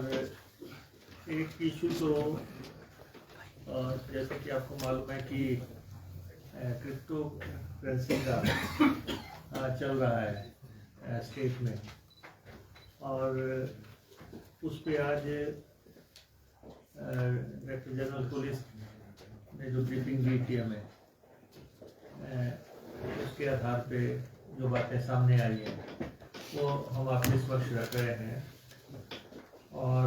और एक इशू तो जैसे कि आपको मालूम है कि क्रिप्टो करेंसी का चल रहा है स्टेट में, और उस पे आज डायरेक्टर जनरल पुलिस ने जो ब्रीफिंग दी थी हमें, उसके आधार पे जो बातें सामने आई हैं वो हम आपके समक्ष रख रहे हैं। और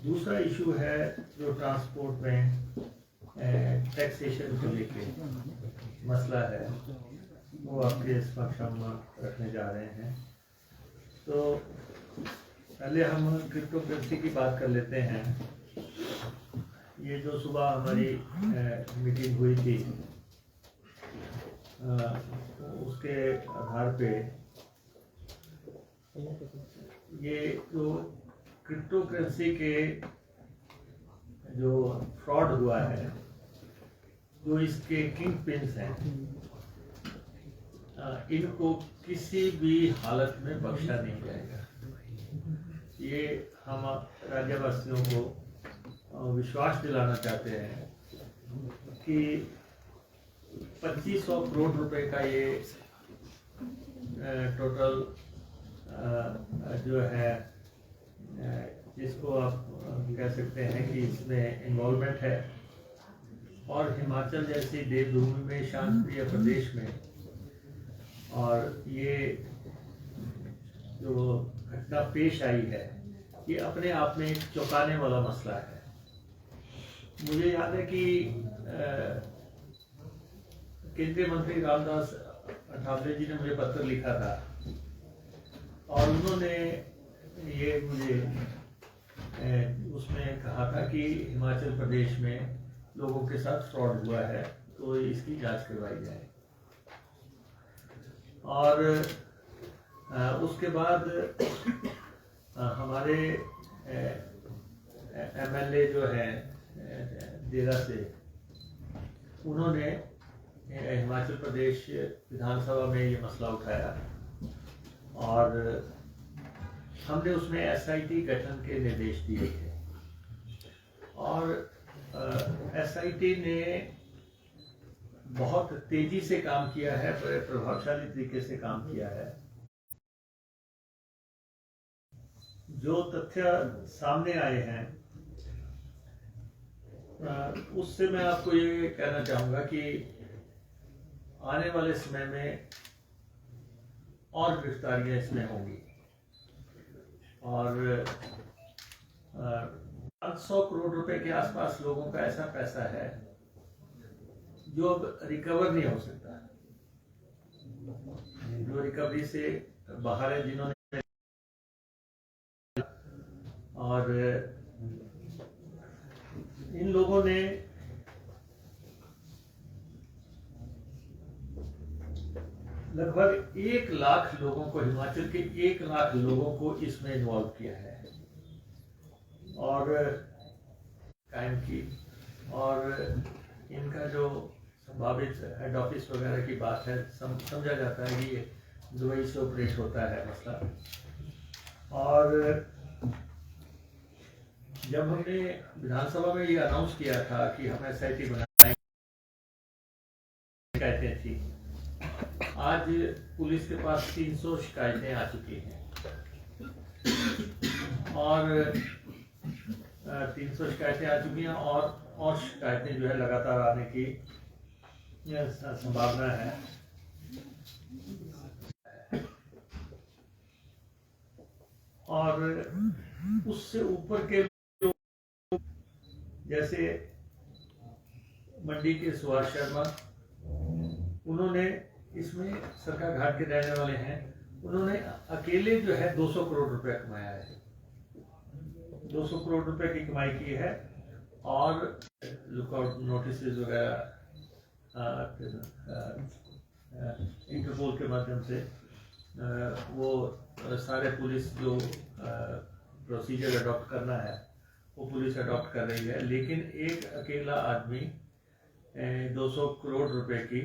दूसरा इशू है जो ट्रांसपोर्ट में टैक्सेशन को लेके मसला है, वो आपके समक्ष हम रखने जा रहे हैं। तो पहले हम क्रिप्टो करेंसी की बात कर लेते हैं। ये जो सुबह हमारी मीटिंग हुई थी, उसके आधार पे ये जो क्रिप्टो करेंसी के जो फ्रॉड हुआ है, जो इसके किंग पिन्स हैं, इनको किसी भी हालत में बख्शा नहीं जाएगा। ये हम राज्यवासियों को विश्वास दिलाना चाहते हैं कि 2500 करोड़ रुपए का ये टोटल जो है, जिसको आप कह सकते हैं कि इसमें इन्वॉल्वमेंट है। और हिमाचल जैसी देवभूमि में, शांतिप्रिय प्रदेश में, और ये जो घटना पेश आई है, ये अपने आप में एक चौंकाने वाला मसला है। मुझे याद है कि केंद्रीय मंत्री रामदास अठावले जी ने मुझे पत्र लिखा था, और उन्होंने ये मुझे उसमें कहा था कि हिमाचल प्रदेश में लोगों के साथ फ्रॉड हुआ है, तो इसकी जांच करवाई जाए। और उसके बाद हमारे एमएलए जो है देरा से, उन्होंने हिमाचल प्रदेश विधानसभा में ये मसला उठाया, और हमने उसमें एसआईटी गठन के निर्देश दिए थे। और एसआईटी ने बहुत तेजी से काम किया है, बड़े प्रभावशाली तरीके से काम किया है। जो तथ्य सामने आए हैं, उससे मैं आपको ये कहना चाहूंगा कि आने वाले समय में और गिरफ्तारियां इसमें होंगी। और 500 करोड़ रुपए के आसपास लोगों का ऐसा पैसा है जो अब रिकवर नहीं हो सकता, जो रिकवरी से बाहर है, जिन्होंने, और इन लोगों ने लगभग 1 लाख लोगों को, हिमाचल के 1 लाख लोगों को इसमें इन्वॉल्व किया है और कायम की। और इनका जो संभावित हेड ऑफिस वगैरह की बात है, समझा जाता है कि ये दुबई से ऑपरेट होता है मसला। और जब हमने विधानसभा में ये अनाउंस किया था कि हम एसआईटी बनाएंगे, शिकायतें थी, आज पुलिस के पास 300 शिकायतें आ चुकी हैं, और 300 शिकायतें आ चुकी हैं, और शिकायतें जो है लगातार आने की संभावना है। और उससे ऊपर के लोग, जैसे मंडी के सुभाष शर्मा, उन्होंने, इसमें सरकार घाट के रहने वाले हैं, उन्होंने अकेले जो है 200 करोड़ रुपए कमाया है, 200 करोड़ रुपए की कमाई की है। और लुकआउट नोटिस वगैरह इंटरपोल के माध्यम से वो सारे पुलिस जो प्रोसीजर अडॉप्ट करना है वो पुलिस अडॉप्ट कर रही है। लेकिन एक अकेला आदमी 200 करोड़ रुपए की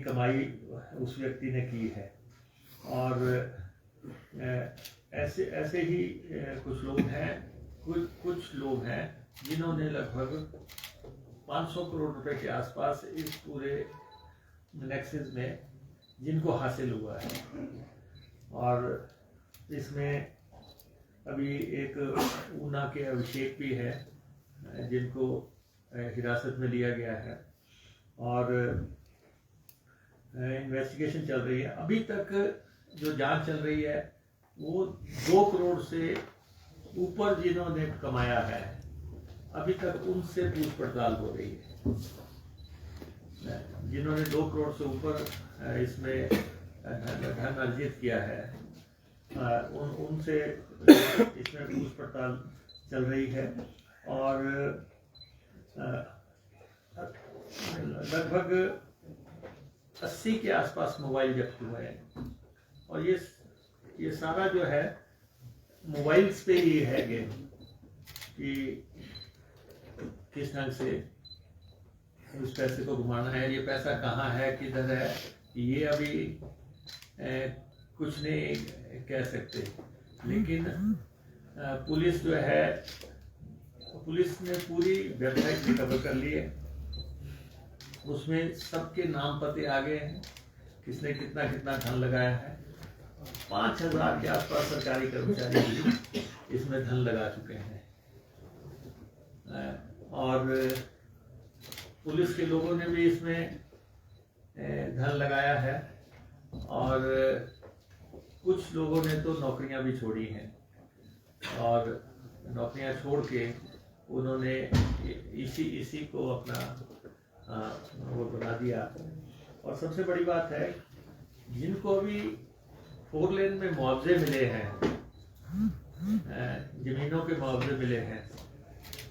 कमाई उस व्यक्ति ने की है। और ऐसे ऐसे ही कुछ लोग हैं जिन्होंने लगभग 500 करोड़ रुपए के आसपास इस पूरे नेक्सस में जिनको हासिल हुआ है। और इसमें अभी एक ऊना के अभिषेक भी है जिनको हिरासत में लिया गया है और इन्वेस्टिगेशन चल रही है। अभी तक जो जांच चल रही है वो 2 करोड़ से ऊपर जिन्होंने कमाया है अभी तक उनसे पूछ पड़ताल हो रही है। जिन्होंने 2 करोड़ से ऊपर इसमें धन अर्जित किया है उनसे इसमें पूछ पड़ताल चल रही है और लगभग 80 के आसपास मोबाइल जब्त हुए हैं। और ये सारा जो है मोबाइल्स पे ही है गेम कि किस ढंग से उस पैसे को घुमाना है, ये पैसा कहाँ है, किधर है, ये अभी कुछ नहीं कह सकते। लेकिन पुलिस जो है, पुलिस ने पूरी वेबसाइट रिकवर कर ली है, उसमें सबके नाम पते आ गए हैं, किसने कितना कितना धन लगाया है। 5000 के आसपास सरकारी कर्मचारी भी इसमें धन लगा चुके हैं और पुलिस के लोगों ने भी इसमें धन लगाया है और कुछ लोगों ने तो नौकरियां भी छोड़ी हैं और नौकरियां छोड़ के उन्होंने इसी को अपना वो बना दिया। और सबसे बड़ी बात है जिनको अभी 4 लेन में मुआवजे मिले हैं, जमीनों के मुआवजे मिले हैं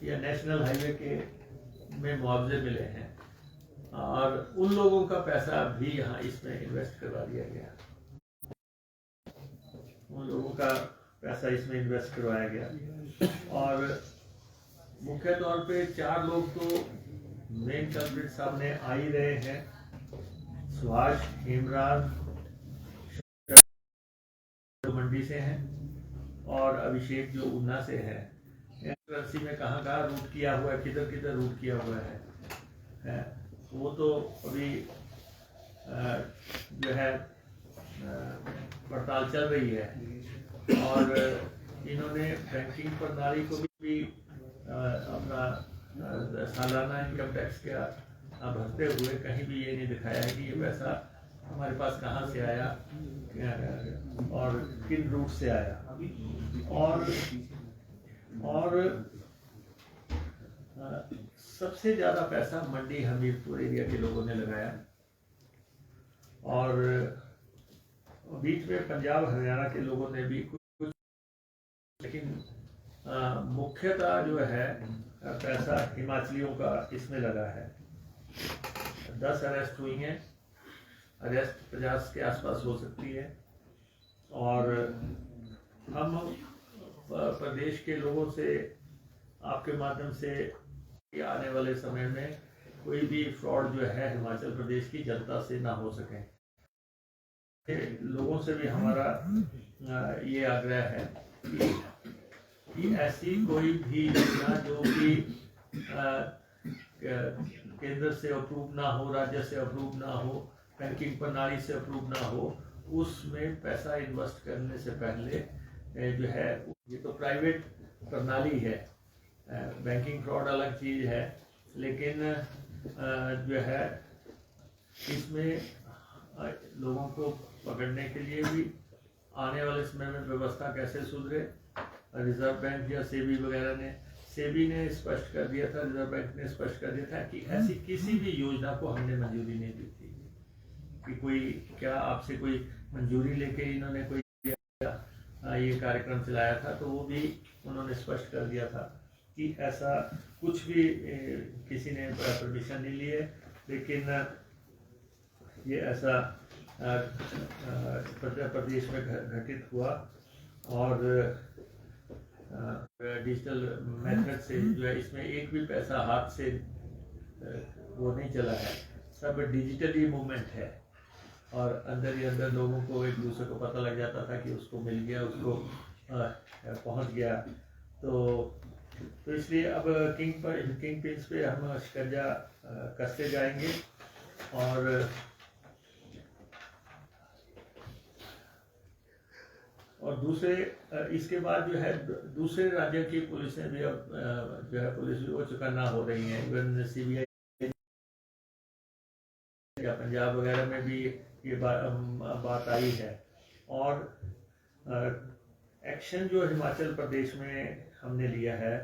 या नेशनल हाईवे के में मुआवजे मिले हैं और उन लोगों का पैसा भी यहाँ इसमें इन्वेस्ट करवा दिया गया। उन लोगों का पैसा इसमें इन्वेस्ट करवाया गया और मुख्य तौर पे 4 लोग तो मेन कल्प्रिट सामने आ ही रहे हैं। सुभाष हेमराज मंडी से हैं और अभिषेक जो ऊना से है। करेंसी में कहाँ रूट किया हुआ है, किधर किधर रूट किया हुआ है वो तो अभी जो है पड़ताल चल रही है। और इन्होंने बैंकिंग प्रणाली को भी अपना सालाना इनकम टैक्स का भरते हुए कहीं भी ये नहीं दिखाया है कि ये पैसा हमारे पास कहाँ से आया और किन रूट से आया। और सबसे ज्यादा पैसा मंडी हमीरपुर एरिया के लोगों ने लगाया और बीच में पंजाब हरियाणा के लोगों ने भी कुछ, लेकिन मुख्यतः जो है पैसा हिमाचलियों का इसमें लगा है। 10 अरेस्ट हुई हैं, अरेस्ट 50 के आसपास हो सकती है। और हम प्रदेश के लोगों से आपके माध्यम से आने वाले समय में कोई भी फ्रॉड जो है हिमाचल प्रदेश की जनता से ना हो सके, लोगों से भी हमारा ये आग्रह है कि ऐसी कोई भी योजना जो कि केंद्र से अप्रूव ना हो, राज्य से अप्रूव ना हो, बैंकिंग प्रणाली से अप्रूव ना हो, उसमें पैसा इन्वेस्ट करने से पहले जो है, ये तो प्राइवेट प्रणाली है, बैंकिंग फ्रॉड अलग चीज है, लेकिन जो है इसमें लोगों को पकड़ने के लिए भी आने वाले समय में व्यवस्था कैसे सुधरे। रिजर्व बैंक या सेबी ने स्पष्ट कर दिया था, रिजर्व बैंक ने स्पष्ट कर दिया था कि ऐसी किसी भी योजना को हमने मंजूरी नहीं दी थी कि कोई क्या आपसे कोई मंजूरी लेके इन्होंने कोई ये कार्यक्रम चलाया था। तो वो भी उन्होंने स्पष्ट कर दिया था कि ऐसा कुछ भी किसी ने परमिशन नहीं ली है, लेकिन ये ऐसा प्रदेश में घटित हुआ और डिजिटल मेथड से जो है इसमें एक भी पैसा हाथ से वो नहीं चला है, सब डिजिटली मूवमेंट है और अंदर ही अंदर लोगों को एक दूसरे को पता लग जाता था कि उसको मिल गया, उसको पहुंच गया। तो इसलिए अब किंग पिन्स पे हम शिकंजा कसते जाएंगे। और दूसरे इसके बाद जो है दूसरे राज्यों की पुलिसें भी अब जो है पुलिस भी वो चुकन्ना हो रही हैं। इवन CBI या पंजाब वगैरह में भी ये बात आई है। और एक्शन जो हिमाचल प्रदेश में हमने लिया है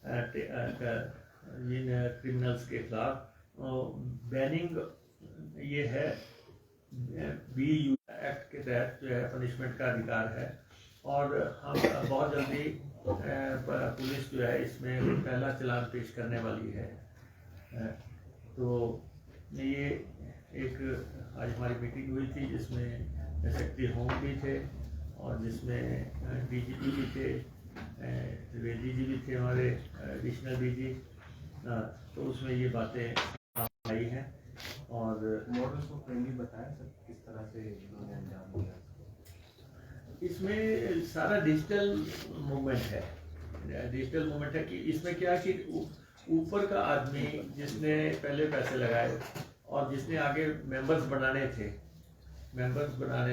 इन क्रिमिनल्स के खिलाफ, बैनिंग ये है, BU एक्ट के तहत जो है पनिशमेंट का अधिकार है। और हम बहुत जल्दी पुलिस जो है इसमें पहला चालान पेश करने वाली है। तो ये एक आज हमारी मीटिंग हुई थी जिसमें सेक्रेटरी होम भी थे और जिसमें DGP भी थे, त्रिवेदी जी भी थे, हमारे एडिशनल DG। तो उसमें ये बातें आई हैं। और मॉडल को फ्रेंडली बताया सर, किस तरह से इन्होंने अंजाम दिया? इसमें सारा डिजिटल मूवमेंट है। डिजिटल मूवमेंट है कि इसमें क्या कि ऊपर का आदमी जिसने पहले पैसे लगाए और जिसने आगे मेंबर्स बनाने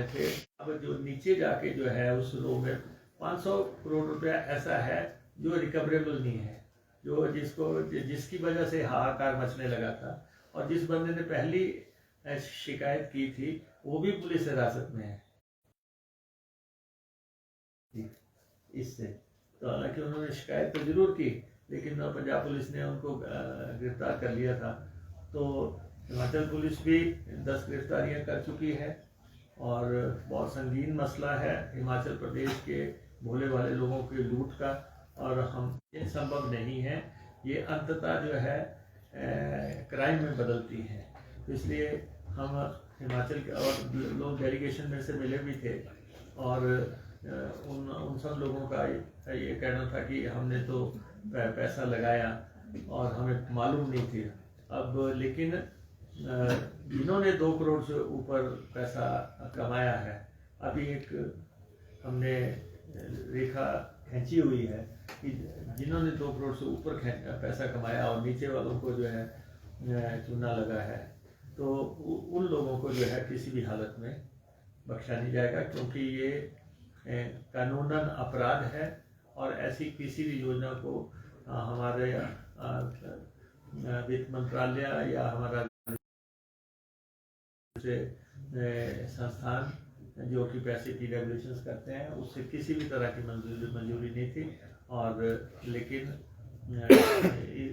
थे, अब जो नीचे जाके जो है उस रो में 500 करोड़ रुपया ऐसा है जो रिकवरेबल नहीं है, जो जिसकी वजह से हाहाकार मचने लगा था। और जिस बंदे ने पहली शिकायत की थी वो भी पुलिस हिरासत में है इससे। तो हालांकि उन्होंने शिकायत तो जरूर की, लेकिन पंजाब पुलिस ने उनको गिरफ्तार कर लिया था। तो हिमाचल पुलिस भी 10 गिरफ्तारियां कर चुकी है और बहुत संगीन मसला है हिमाचल प्रदेश के भोले भाले लोगों के लूट का। और हम ये संभव नहीं है, ये अंततः जो है क्राइम में बदलती हैं। तो इसलिए हम हिमाचल के और लोग डेलीगेशन में से मिले भी थे और उन सब लोगों का ये कहना था कि हमने तो पैसा लगाया और हमें मालूम नहीं थी। अब लेकिन जिन्होंने 2 करोड़ से ऊपर पैसा कमाया है, अभी एक हमने रेखा खींची हुई है कि जिन्होंने 2 करोड़ से ऊपर पैसा कमाया और नीचे वालों को जो है चूना लगा है, तो उन लोगों को जो है किसी भी हालत में बख्शा नहीं जाएगा, क्योंकि ये कानूनन अपराध है। और ऐसी किसी भी योजना को हमारे वित्त मंत्रालय या हमारा संस्थान जो कि पैसे की रेगुलेशंस करते हैं उससे किसी भी तरह की मंजूरी नहीं थी। और लेकिन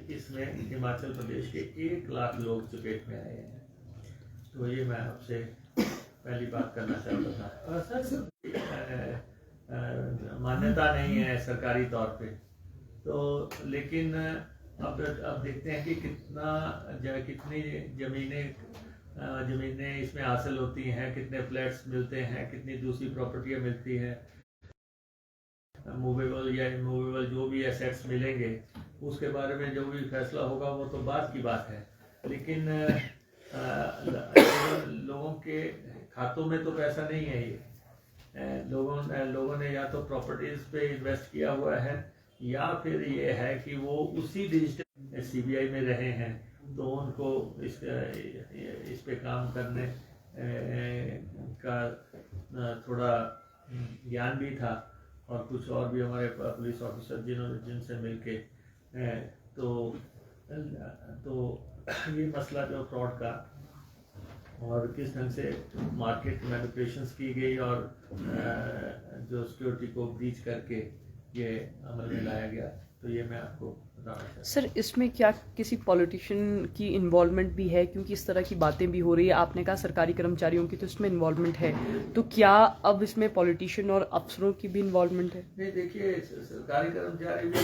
इसमें हिमाचल प्रदेश के 1 लाख लोग चपेट में आए हैं। तो ये मैं आपसे पहली बात करना चाहता था। मान्यता नहीं है सरकारी तौर पे, तो लेकिन अब देखते हैं कि कितनी ज़मीनें इसमें हासिल होती हैं, कितने फ्लैट्स मिलते हैं, कितनी दूसरी प्रॉपर्टियां मिलती हैं, मूवेबल या इमूवेबल जो भी एसेट्स मिलेंगे उसके बारे में जो भी फैसला होगा वो तो बाद की बात है। लेकिन लोगों के खातों में तो पैसा नहीं है। ये लोगों ने या तो प्रॉपर्टीज पे इन्वेस्ट किया हुआ है या फिर ये है कि वो उसी डिजिटल CBI में रहे हैं, तो उनको इस पे काम करने का थोड़ा ज्ञान भी था। और कुछ और भी हमारे पुलिस ऑफिसर जिनसे मिलके तो ये मसला जो फ्रॉड का और किस ढंग से मार्केट मैनिपुलेशंस की गई और जो सिक्योरिटी को ब्रीच करके ये अमल में लाया गया, तो ये मैं आपको बताना चाहता हूँ। सर, इसमें क्या किसी पॉलिटिशियन की इन्वॉल्वमेंट भी है? क्योंकि इस तरह की बातें भी हो रही है। आपने कहा सरकारी कर्मचारियों की, तो इसमें इन्वॉल्वमेंट है, तो क्या अब इसमें पॉलिटिशियन और अफसरों की भी इन्वॉल्वमेंट है? नहीं, देखिए सरकारी कर्मचारी भी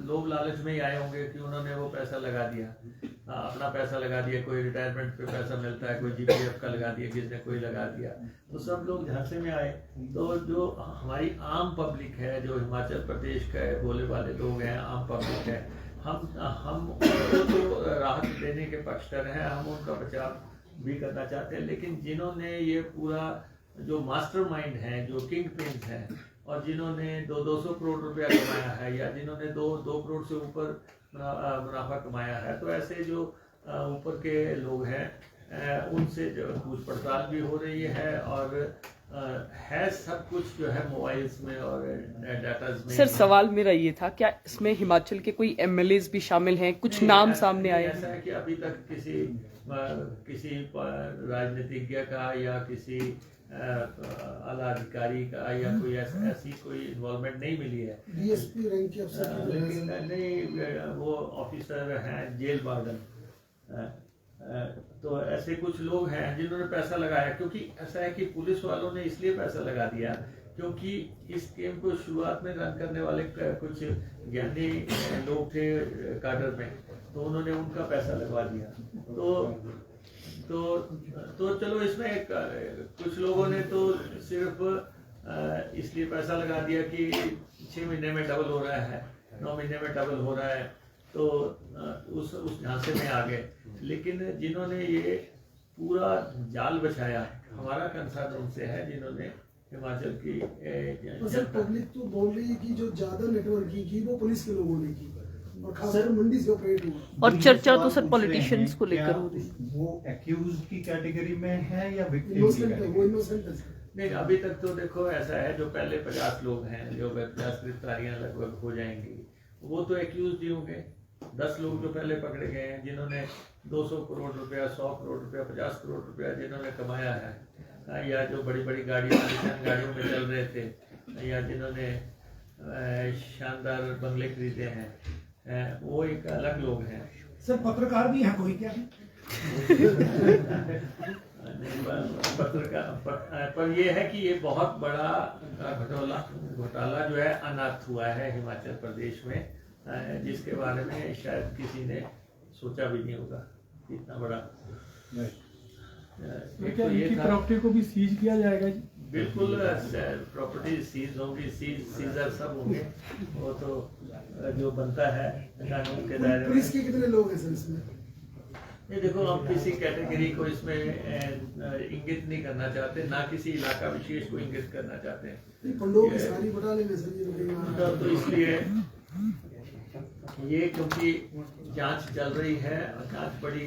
लोभ लालच में ही आए होंगे कि उन्होंने वो पैसा लगा दिया, अपना पैसा लगा दिया, कोई रिटायरमेंट पे पैसा मिलता है, कोई GPF का लगा दिया, किसने कोई लगा दिया, तो सब लोग झांसे में आए। तो जो हमारी आम पब्लिक है, जो हिमाचल प्रदेश के भोले वाले लोग हैं, आम पब्लिक है, हम उनको तो राहत देने के पक्षधर हैं, हम उनका बचाव भी करना चाहते हैं। लेकिन जिन्होंने ये पूरा जो मास्टरमाइंड हैं, जो किंग पिन्स हैं, और जिन्होंने 200 करोड़ रुपया कमाया है या जिन्होंने 2 करोड़ से ऊपर मुनाफा कमाया है, तो ऐसे जो ऊपर के लोग हैं उनसे जो पूछ पड़ताल भी हो रही है और है सब कुछ जो है मोबाइल्स में और डाटाज में। सर सवाल मेरा ये था, क्या इसमें हिमाचल के कोई एमएलएज भी शामिल हैं? कुछ नाम सामने आए? ऐसा है कि अभी तक किसी राजनीतिज्ञ का या किसी आला अधिकारी का या कोई ऐसी कोई इन्वॉल्वमेंट नहीं मिली है। डीएसपी रैंक के अफसर नहीं, वो ऑफिसर हैं जेल वार्डन। तो ऐसे कुछ लोग हैं जिन्होंने पैसा लगाया, क्योंकि ऐसा है कि पुलिस वालों ने इसलिए पैसा लगा दिया क्योंकि इस गेम को शुरुआत में रन करने वाले कुछ ज्ञानी लोग थे काडर में, तो उन्होंने उनका पैसा लगवा दिया। तो चलो इसमें कुछ लोगों ने तो सिर्फ इसलिए पैसा लगा दिया कि 6 महीने में डबल हो रहा है, 9 महीने में डबल हो रहा है, तो उस झांसे में आ गए। लेकिन जिन्होंने ये पूरा जाल बछाया, हमारा कंसर्न उनसे है जिन्होंने हिमाचल की पब्लिक तो बोल रही है कि जो ज्यादा नेटवर्किंग की वो पुलिस के लोगों ने की और खासकर मंडी से ऑपरेट हुआ। और चर्चा तो सर पॉलिटिशियंस को लेकर हो रही है। वो एक्यूज की कैटेगरी में है या विक्टिम की इनोसेंट है, वो कैटेगरी? इनोसेंट है। नहीं, अभी तक तो देखो ऐसा है, जो पहले 50 लोग हैं जो 50 गिरफ्तारियां लगभग हो जाएंगी, वो तो एक्यूज ही होंगे। 10 लोग जो पहले पकड़े गए हैं जिन्होंने 200 करोड़ रुपया, 100 करोड़ रुपया, 50 करोड़ रुपया जिन्होंने कमाया है, या जो बड़ी बड़ी गाड़ियों में चल रहे थे, या जिन्होंने शानदार बंगले खरीदे हैं, वो एक अलग लोग हैं। सर पत्रकार भी हैं कोई क्या? पत्रकार पर ये है कि ये बहुत बड़ा घोटाला जो है अनर्थ हुआ है हिमाचल प्रदेश में, जिसके बारे में शायद किसी ने सोचा भी नहीं होगा इतना बड़ा। एक तो ये था, प्रॉपर्टी को भी सीज किया जाएगा जी? बिल्कुल प्रॉपर्टी सीज होगी, सीजर सब होंगे, वो तो जो बनता है कानून के दायरे में। पुलिस के कितने लोग हैं सर इसमें? ये देखो, हम किसी कैटेगरी को इसमें इंगित नहीं करना चाहते, ना किसी इलाका विशेष को इंगित करना चाहते हैं। पंडों की सारी बता लेंगे सर ये तो इसलिए ये क्योंकि जांच चल रही है और जांच बड़ी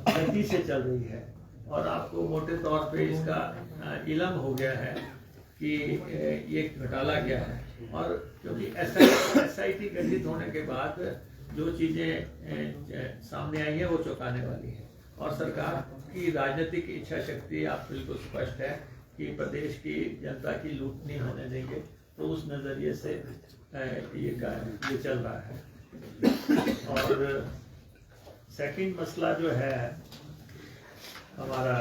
तेजी से चल रही है और आपको मोटे तौर पे इसका इल्म हो गया है कि ये घोटाला क्या है। और क्योंकि एसआईटी गठित होने के बाद जो चीजें सामने आई हैं वो चौंकाने वाली है, और सरकार की राजनीतिक इच्छा शक्ति आप बिल्कुल स्पष्ट है कि प्रदेश की जनता की लूट नहीं होने देंगे, तो उस नजरिए से ये चल रहा है। और सेकंड मसला जो है हमारा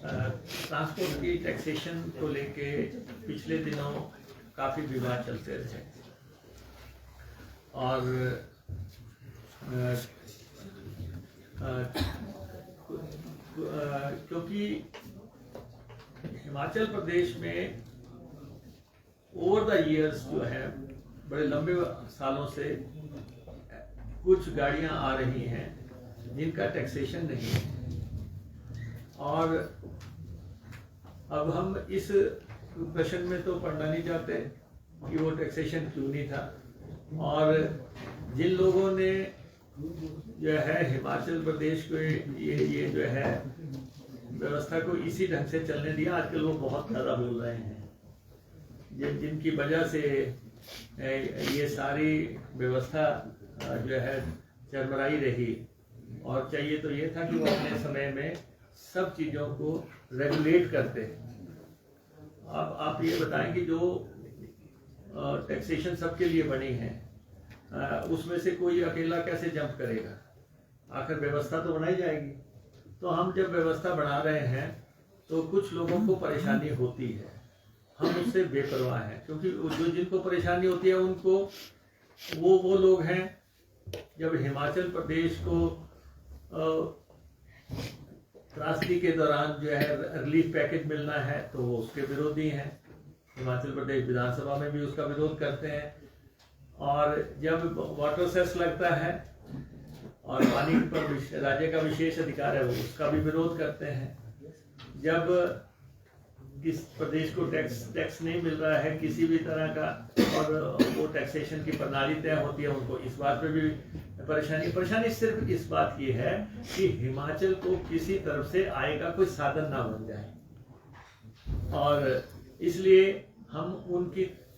ट्रांसपोर्ट की टैक्सेशन को लेके पिछले दिनों काफी विवाद चलते रहे, और क्योंकि हिमाचल प्रदेश में ओवर द इयर्स जो है बड़े लंबे सालों से कुछ गाड़ियां आ रही हैं जिनका टैक्सेशन नहीं है, और अब हम इस प्रश्न में तो पढ़ना नहीं चाहते कि वो टैक्सेशन क्यों नहीं था, और जिन लोगों ने जो है हिमाचल प्रदेश को ये जो है व्यवस्था को इसी ढंग से चलने दिया, आजकल वो बहुत ज़्यादा बोल रहे हैं, जिनकी वजह से ये सारी व्यवस्था जो है चरमराई रही। और चाहिए तो ये था कि वो अपने समय में सब चीज़ों को रेगुलेट करते। अब आप ये बताएं कि जो टैक्सेशन सबके लिए बनी है, उसमें से कोई अकेला कैसे जंप करेगा? आखिर व्यवस्था तो बनाई जाएगी। तो हम जब व्यवस्था बना रहे हैं तो कुछ लोगों को परेशानी होती है, हम उससे बेपरवाह हैं, क्योंकि जो जिनको परेशानी होती है उनको वो लोग हैं, जब हिमाचल प्रदेश को त्रासदी के दौरान जो है रिलीफ पैकेज मिलना है तो वो उसके विरोधी हैं। हिमाचल प्रदेश विधानसभा में भी उसका विरोध करते हैं, और जब वाटर सेस लगता है और पानी पर राज्य का विशेष अधिकार है वो उसका भी विरोध करते हैं। जब किस प्रदेश को टैक्स नहीं मिल रहा है किसी भी तरह का, और वो टैक्सेशन की प्रणाली तय होती है, उनको इस बात पे भी परेशानी सिर्फ इस बात की है कि हिमाचल को किसी तरफ से आय का कोई साधन ना बन जाए, और इसलिए हम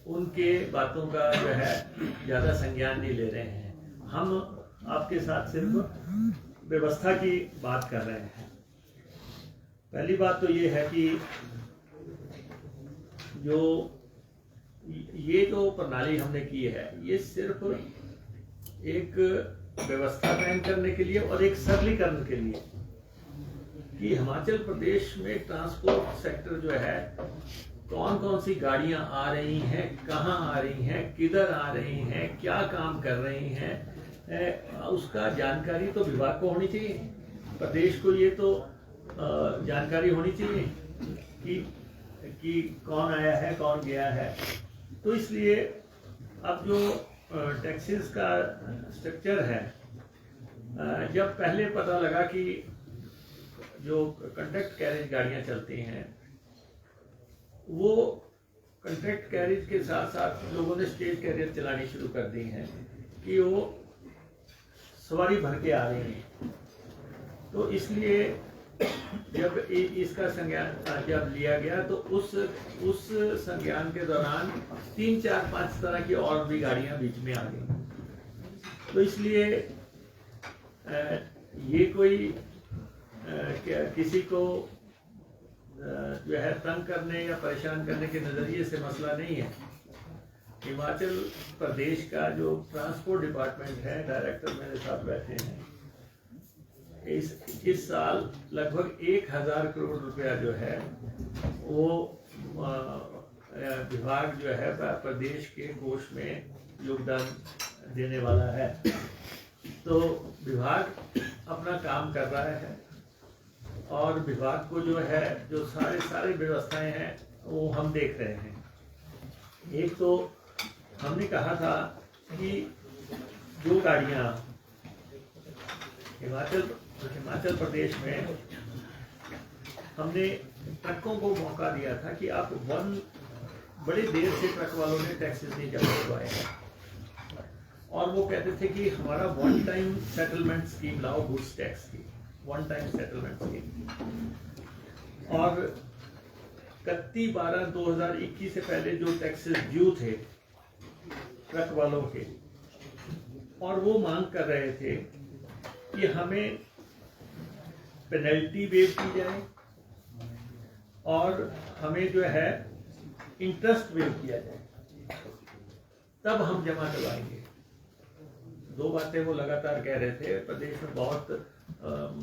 उनके बातों का जो है ज्यादा संज्ञान नहीं ले रहे हैं। हम आपके साथ सिर्फ व्यवस्था की बात कर रहे हैं। पहली बात तो ये है कि ये जो प्रणाली हमने की है, ये सिर्फ एक व्यवस्था कायम करने के लिए और एक सरलीकरण के लिए कि हिमाचल प्रदेश में ट्रांसपोर्ट सेक्टर जो है, कौन कौन सी गाड़ियां आ रही हैं, कहां आ रही हैं, किधर आ रही हैं, क्या काम कर रही हैं, उसका जानकारी तो विभाग को होनी चाहिए, प्रदेश को ये तो जानकारी होनी चाहिए कि कौन आया है, कौन गया है। तो इसलिए अब जो टैक्सेस का स्ट्रक्चर है, जब पहले पता लगा कि जो कंट्रैक्ट कैरेज गाड़ियां चलती हैं, वो कंट्रैक्ट कैरेज के साथ साथ लोगों ने स्टेज कैरियर चलानी शुरू कर दी हैं कि वो सवारी भर के आ रही हैं। तो इसलिए जब इसका संज्ञान जब लिया गया तो उस संज्ञान के दौरान 3, 4, 5 तरह की और भी गाड़ियां बीच में आ गई। तो इसलिए ये कोई किसी को जो है तंग करने या परेशान करने के नजरिए से मसला नहीं है। हिमाचल प्रदेश का जो ट्रांसपोर्ट डिपार्टमेंट है, डायरेक्टर मेरे साथ बैठे हैं, इस साल लगभग 1000 करोड़ रुपया जो है वो विभाग जो है प्रदेश के कोष में योगदान देने वाला है। तो विभाग अपना काम कर रहा है और विभाग को जो है जो सारे व्यवस्थाएं हैं वो हम देख रहे हैं। एक तो हमने कहा था कि जो गाड़ियां हिमाचल प्रदेश में, हमने ट्रकों को मौका दिया था कि आप बड़े देर से ट्रक वालों ने टैक्सेस नहीं जमा करवाए हैं और वो कहते थे कि हमारा वन टाइम सेटलमेंट स्कीम लाओ, गुड्स टैक्स की वन टाइम सेटलमेंट स्कीम। और 31/12/2021 से पहले जो टैक्सेस ड्यू थे ट्रक वालों के, और वो मांग कर रहे थे कि हमें पेनल्टी वेव की जाए और हमें जो है इंटरेस्ट वेव किया जाए, तब हम जमा करवाएंगे। 2 बातें वो लगातार कह रहे थे। प्रदेश में बहुत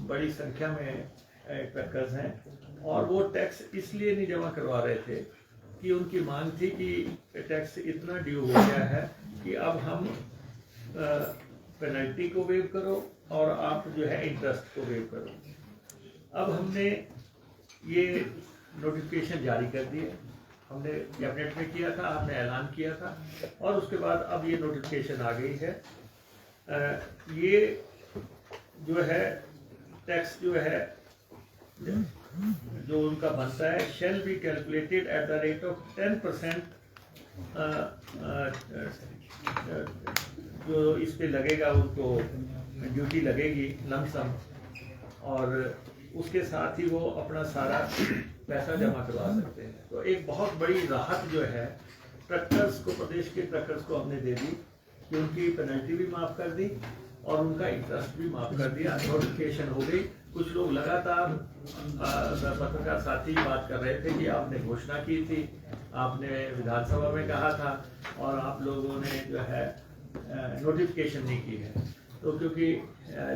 बड़ी संख्या में ट्रकर्स हैं और वो टैक्स इसलिए नहीं जमा करवा रहे थे कि उनकी मांग थी कि टैक्स इतना ड्यू हो गया है कि अब हम पेनल्टी को वेव करो और आप जो है इंटरेस्ट को वेव करो। अब हमने ये नोटिफिकेशन जारी कर दिए, हमने कैबिनेट में किया था, आपने ऐलान किया था और उसके बाद अब ये नोटिफिकेशन आ गई है। ये जो है टैक्स जो है जो उनका बनता है, shall be calculated at the rate of 10% जो इस पे लगेगा, उनको ड्यूटी लगेगी लमसम, और उसके साथ ही वो अपना सारा पैसा जमा करवा सकते हैं। तो एक बहुत बड़ी राहत जो है ट्रकर्स को, प्रदेश के ट्रकर्स को हमने दे दी कि उनकी पेनल्टी भी माफ कर दी और उनका इंटरेस्ट भी माफ कर दिया। नोटिफिकेशन हो गई। कुछ लोग लगातार पत्रकार साथी बात कर रहे थे कि आपने घोषणा की थी, आपने विधानसभा में कहा था और आप लोगों ने जो है नोटिफिकेशन नहीं की है। तो क्योंकि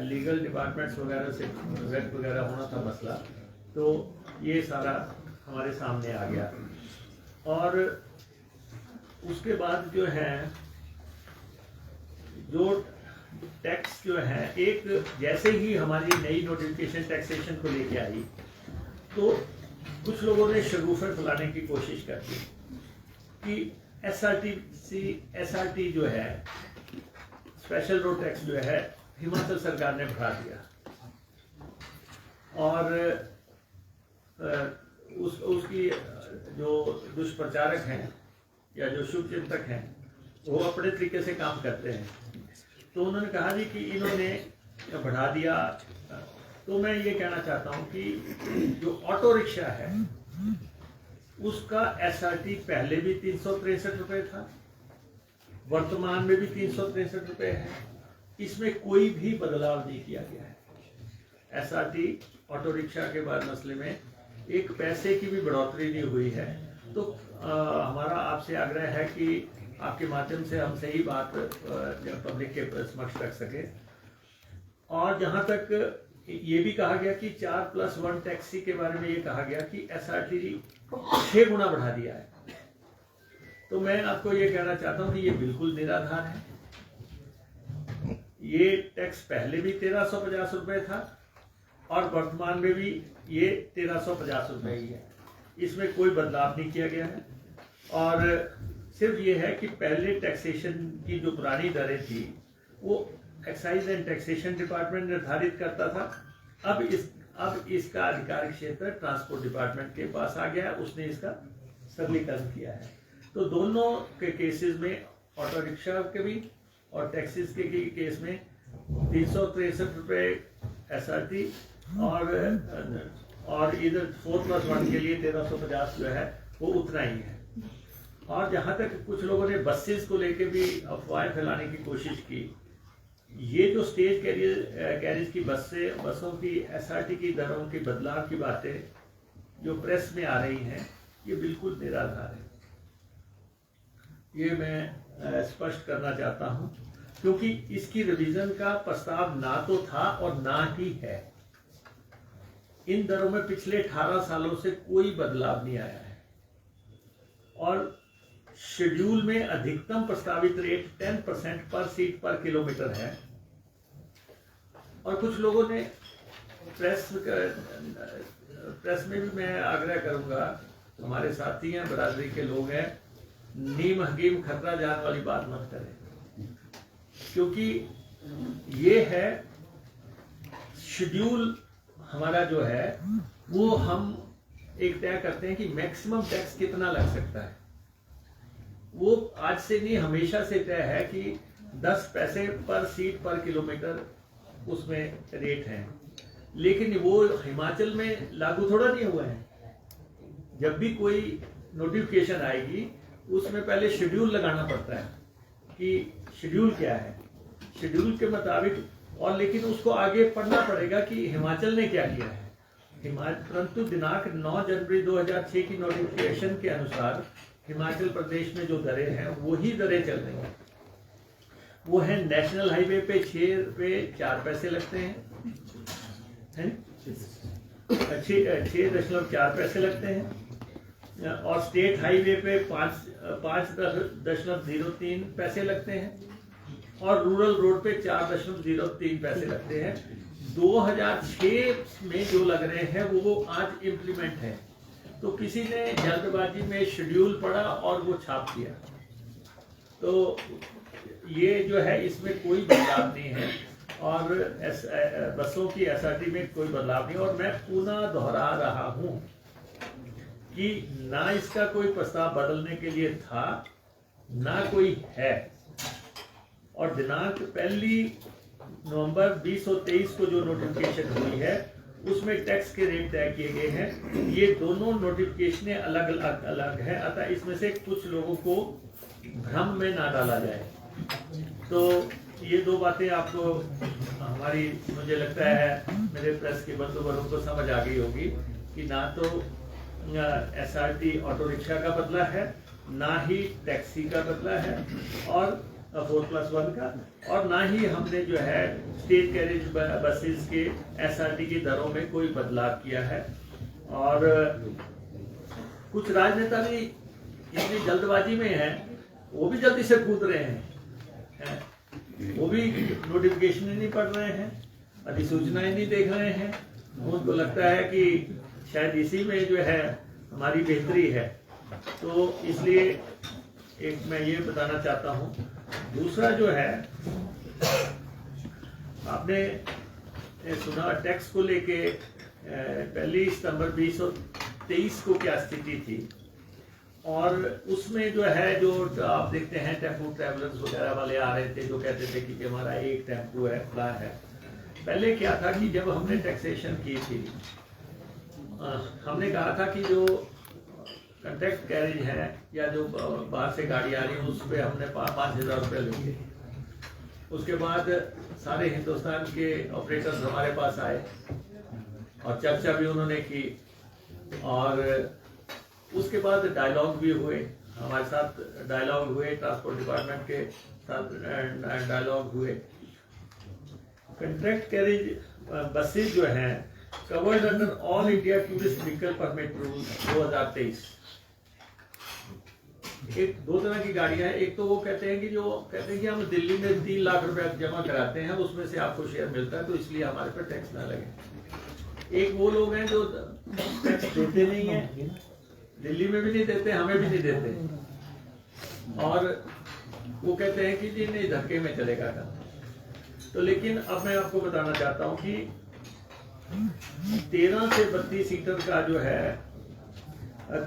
लीगल डिपार्टमेंट्स वगैरह से व्यक्त वगैरह होना था मसला, तो ये सारा हमारे सामने आ गया। और उसके बाद जो है जो टैक्स जो है, एक जैसे ही हमारी नई नोटिफिकेशन टैक्सेशन को लेके आई तो कुछ लोगों ने शगुफे फैलाने की कोशिश कर दी कि एसआरटी जो है, स्पेशल रोड टैक्स जो है, हिमाचल सरकार ने बढ़ा दिया और उसकी जो दुष्प्रचारक हैं या जो शुभ चिंतक हैं वो अपने तरीके से काम करते हैं। तो उन्होंने कहा जी कि इन्होंने बढ़ा दिया। तो मैं ये कहना चाहता हूँ कि जो ऑटो रिक्शा है उसका SRT पहले भी 363 रुपये था, वर्तमान में भी 363 रुपये है। इसमें कोई भी बदलाव नहीं किया गया है। SRT ऑटो रिक्शा के बाद मसले में एक पैसे की भी बढ़ोतरी नहीं हुई है। तो हमारा आपसे आग्रह है कि आपके माध्यम से हम सही बात पब्लिक के समक्ष रख सके। और जहाँ तक ये भी कहा गया कि 4+1 टैक्सी के बारे में ये कहा गया कि SRT 6 गुना बढ़ा दिया है। तो मैं आपको ये कहना चाहता हूँ कि ये बिल्कुल निराधार है। ये टैक्स पहले भी 1350 रुपये था और वर्तमान में भी ये 1350 रुपये ही है। इसमें कोई बदलाव नहीं किया गया है। और सिर्फ ये है कि पहले टैक्सेशन की जो पुरानी दरें थी वो एक्साइज एंड टैक्सेशन डिपार्टमेंट निर्धारित करता था। अब इसका अधिकार क्षेत्र ट्रांसपोर्ट डिपार्टमेंट के पास आ गया है, उसने इसका सरलीकरण किया है। तो दोनों के केसेस में, ऑटो रिक्शा के भी और टैक्सीज के केस में 363 रुपये SRT और इधर 4+1 के लिए 1350 जो है वो उतना ही है। और जहाँ तक कुछ लोगों ने बसेस को लेके भी अफवाहें फैलाने की कोशिश की, ये जो स्टेज कैरिज की बसों की SRT की दरों के बदलाव की बातें जो प्रेस में आ रही हैं, ये बिल्कुल निराधार है। ये मैं स्पष्ट करना चाहता हूँ, क्योंकि इसकी रिवीजन का प्रस्ताव ना तो था और ना ही है। इन दरों में पिछले 18 सालों से कोई बदलाव नहीं आया है। और शेड्यूल में अधिकतम प्रस्तावित रेट 10% पर सीट पर किलोमीटर है। और कुछ लोगों ने प्रेस में भी मैं आग्रह करूंगा, हमारे साथी हैं, बरादरी के लोग हैं, नीम हकीम खतरा जान वाली बात मत करें। क्योंकि ये है शेड्यूल हमारा जो है वो हम एक तय करते हैं कि मैक्सिमम टैक्स कितना लग सकता है। वो आज से नहीं, हमेशा से तय है कि 10 पैसे पर सीट पर किलोमीटर उसमें रेट है। लेकिन वो हिमाचल में लागू थोड़ा नहीं हुआ है। जब भी कोई नोटिफिकेशन आएगी उसमें पहले शेड्यूल लगाना पड़ता है कि शेड्यूल क्या है, शेड्यूल के मुताबिक। और लेकिन उसको आगे पढ़ना पड़ेगा कि हिमाचल ने क्या किया है। परंतु दिनांक 9 जनवरी 2006 की नोटिफिकेशन के अनुसार हिमाचल प्रदेश में जो दरें हैं वही दरें चल रही हैं। वो है नेशनल हाईवे पे 6 रुपये 4 पैसे लगते हैं, 6.4 पैसे लगते हैं। और स्टेट हाईवे पे 5.03 पैसे लगते हैं। और रूरल रोड पे 4.03 पैसे लगते हैं। 2006 में जो लग रहे हैं वो आज इम्प्लीमेंट है। तो किसी ने जल्दबाजी में शेड्यूल पढ़ा और वो छाप दिया। तो ये जो है इसमें कोई बदलाव नहीं है। और बसों की SRT में कोई बदलाव नहीं। और मैं पुनः दोहरा रहा हूँ कि ना इसका कोई प्रस्ताव बदलने के लिए था, ना कोई है। और दिनांक 1 नवंबर 2023 को जो नोटिफिकेशन हुई है उसमें टैक्स के रेट तय किए गए हैं। ये दोनों नोटिफिकेशनें अलग है, अतः इसमें से कुछ लोगों को भ्रम में ना डाला जाए। तो ये दो बातें आपको हमारी, मुझे लगता है मेरे प्रेस के बंधुवर्गों को समझ आ गई होगी कि ना तो SRT ऑटो रिक्शा का बदला है, ना ही टैक्सी का बदला है और 4+1 का, और ना ही हमने जो है स्टेट कैरेज बसेस के SRT की दरों में कोई बदलाव किया है। और कुछ राजनेता भी इतनी जल्दबाजी में हैं, वो भी जल्दी से कूद रहे हैं, वो भी नोटिफिकेशन नहीं पढ़ रहे हैं, अधिसूचनाएं नहीं देख रहे हैं। उनको लगता है कि शायद इसी में जो है हमारी बेहतरी है। तो इसलिए एक मैं ये बताना चाहता हूँ। दूसरा जो है, आपने सुना टैक्स को लेके 1 सितंबर 2023 को क्या स्थिति थी। और उसमें जो है, जो आप देखते हैं टेम्पो ट्रैवलर्स वगैरह वाले आ रहे थे जो कहते थे कि हमारा एक टेम्पो है, खुला है। पहले क्या था कि जब हमने टैक्सेशन की थी, हमने कहा था कि जो कंट्रैक्ट कैरेज है या जो बाहर से गाड़ी आ रही है उस पर हमने 5,000 रुपये लेंगे। उसके बाद सारे हिंदुस्तान के ऑपरेटर्स हमारे पास आए और चर्चा भी उन्होंने की, और उसके बाद डायलॉग भी हुए, हमारे साथ डायलॉग हुए, ट्रांसपोर्ट डिपार्टमेंट के साथ डायलॉग हुए। कंट्रैक्ट कैरेज बसेज जो हैं covered under all India tourist vehicle permit rule 2023। एक दो तरह की गाड़ियां हैं, एक तो वो कहते हैं कि हम दिल्ली में 3 लाख रुपया जमा कराते हैं, उसमें से आपको शेयर मिलता है तो इसलिए हमारे पर टैक्स ना लगे। एक वो लोग हैं जो टैक्स देते नहीं है, दिल्ली में भी नहीं देते, हमें भी नहीं देते, और वो कहते हैं कि जी नहीं धक्के में चलेगा काम। तो लेकिन अब मैं आपको बताना चाहता हूं कि 13 से 32 सीटर का जो है,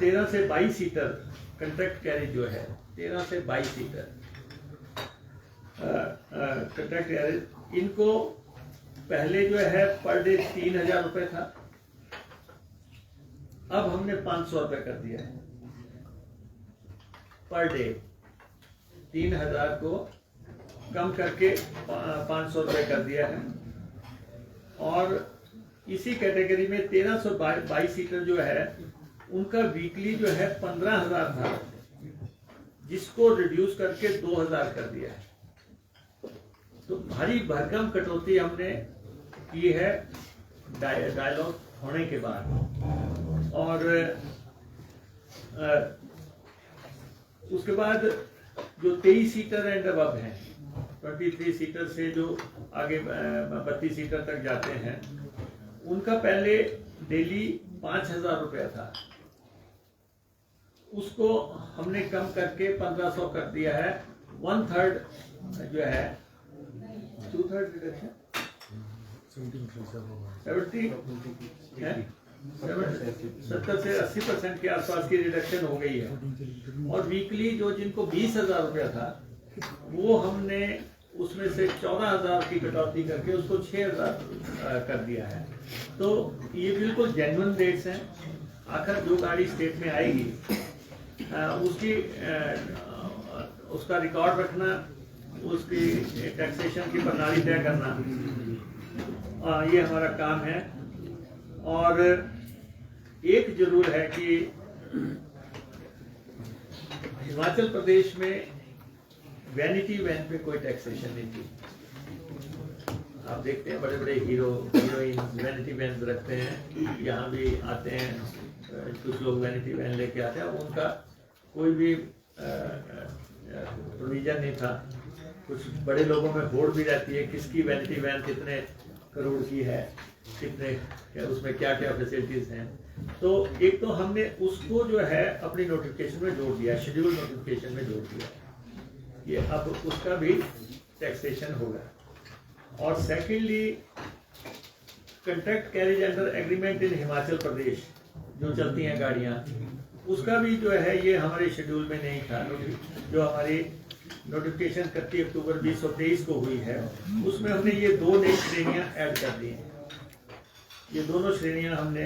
13 से 22 सीटर कंट्रैक्ट कैरेज जो है, 13 से 22 सीटर कंट्रैक्ट कैरेज, इनको पहले जो है पर डे 3,000 रुपये था, अब हमने 500 रुपये कर दिया है पर डे। 3,000 को कम करके 500 रुपये कर दिया है। और इसी कैटेगरी में 13 से 22 सीटर जो है उनका वीकली जो है 15,000 था, जिसको रिड्यूस करके 2,000 कर दिया है। तो भारी भरकम कटौती हमने की है डायलॉग होने के बाद। और उसके बाद जो 23 सीटर एंड अबव हैं, 23 सीटर से जो आगे 32 सीटर तक जाते हैं, उनका पहले डेली 5,000 रुपया था, उसको हमने कम करके 1,500 कर दिया है। 1/3 जो है 2/3 रिडक्शन 70 से 80% के आसपास की रिडक्शन हो गई है। और वीकली जो जिनको 20,000 रुपया था वो हमने उसमें से 14,000 की कटौती करके उसको 6,000 कर दिया है। तो ये बिल्कुल जेन्युइन रेट्स हैं। आखिर जो गाड़ी स्टेट में आएगी उसका रिकॉर्ड रखना, उसकी टैक्सेशन की प्रणाली तय करना, ये हमारा काम है। और एक जरूर है कि हिमाचल प्रदेश में वैनिटी वैन पे कोई टैक्सेशन नहीं थी। आप देखते हैं बड़े बड़े हीरोइन वैनिटी वैन रखते हैं, यहाँ भी आते हैं, कुछ लोग वैनिटी वैन लेके आते हैं, उनका कोई भी प्रोविजन नहीं था। कुछ बड़े लोगों में होड़ भी रहती है किसकी वैनिटी वैन कितने करोड़ की है, कितने उसमें क्या क्या फैसिलिटीज हैं। तो एक तो हमने उसको जो है अपनी नोटिफिकेशन में जोड़ दिया, शेड्यूल नोटिफिकेशन में जोड़ दिया, ये अब उसका भी टैक्सेशन होगा। और secondly contract carriage under agreement in Himachal Pradesh जो चलती हैं गाड़ियाँ, उसका भी जो है ये हमारे शेड्यूल में नहीं था। जो हमारी नोटिफिकेशन 31 अक्टूबर 2023 को हुई है, उसमें हमने ये 2 नई श्रेणियां ऐड कर दी हैं। ये दोनों श्रेणियां हमने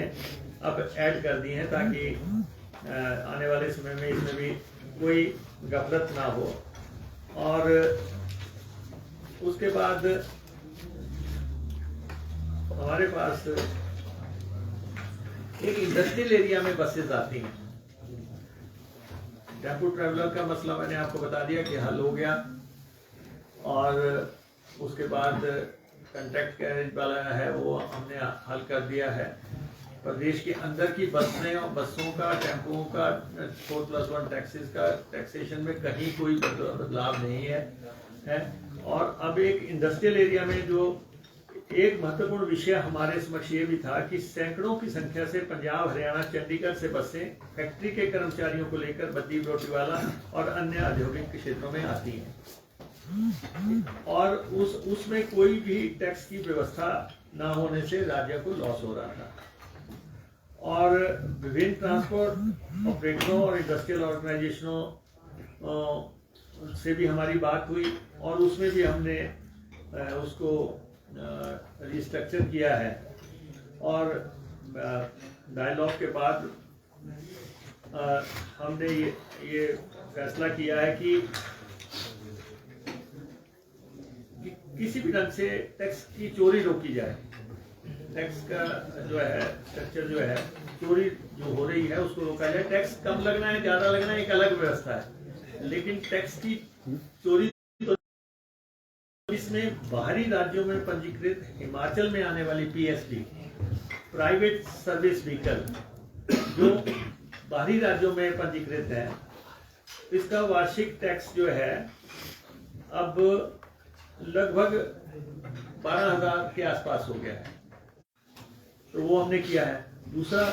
अब ऐड कर दी हैं ताकि आने वाले समय में इसमें भी कोई गफलत ना हो। और उसके बाद हमारे पास एक इंडस्ट्रियल एरिया में बसेस आती हैं। टेम्पो ट्रैवलर का मसला मैंने आपको बता दिया कि हल हो गया। और उसके बाद कंट्रैक्ट कैरेज वाला है वो हमने हल कर दिया है। प्रदेश के अंदर की बसों का, टेम्पोओं का 4+1 टैक्सेस का टैक्सेशन में कहीं कोई बदलाव नहीं है। और अब एक इंडस्ट्रियल एरिया में जो एक महत्वपूर्ण विषय हमारे समक्ष ये भी था कि सैकड़ों की संख्या से पंजाब, हरियाणा, चंडीगढ़ से बसें फैक्ट्री के कर्मचारियों को लेकर बद्दी बरोटीवाला और अन्य औद्योगिक क्षेत्रों में आती हैं। और उसमें कोई भी टैक्स की व्यवस्था ना होने से राज्य को लॉस हो रहा था। और विभिन्न ट्रांसपोर्ट ऑपरेटरों और इंडस्ट्रियल ऑर्गेनाइजेशनों से भी हमारी बात हुई और उसमें भी हमने उसको रिस्ट्रक्चर किया है और डायलॉग के बाद हमने ये फैसला किया है कि किसी भी ढंग से टैक्स की चोरी रोकी जाए। टैक्स का जो है स्ट्रक्चर जो है, चोरी जो हो रही है उसको रोका जाए। टैक्स कम लगना है ज़्यादा लगना है एक अलग व्यवस्था है, लेकिन टैक्स की चोरी तो इसमें बाहरी राज्यों में पंजीकृत हिमाचल में आने वाली पीएसवी प्राइवेट सर्विस व्हीकल जो बाहरी राज्यों में पंजीकृत है, इसका वार्षिक टैक्स जो है अब लगभग 12,000 के आसपास हो गया है, तो वो हमने किया है। दूसरा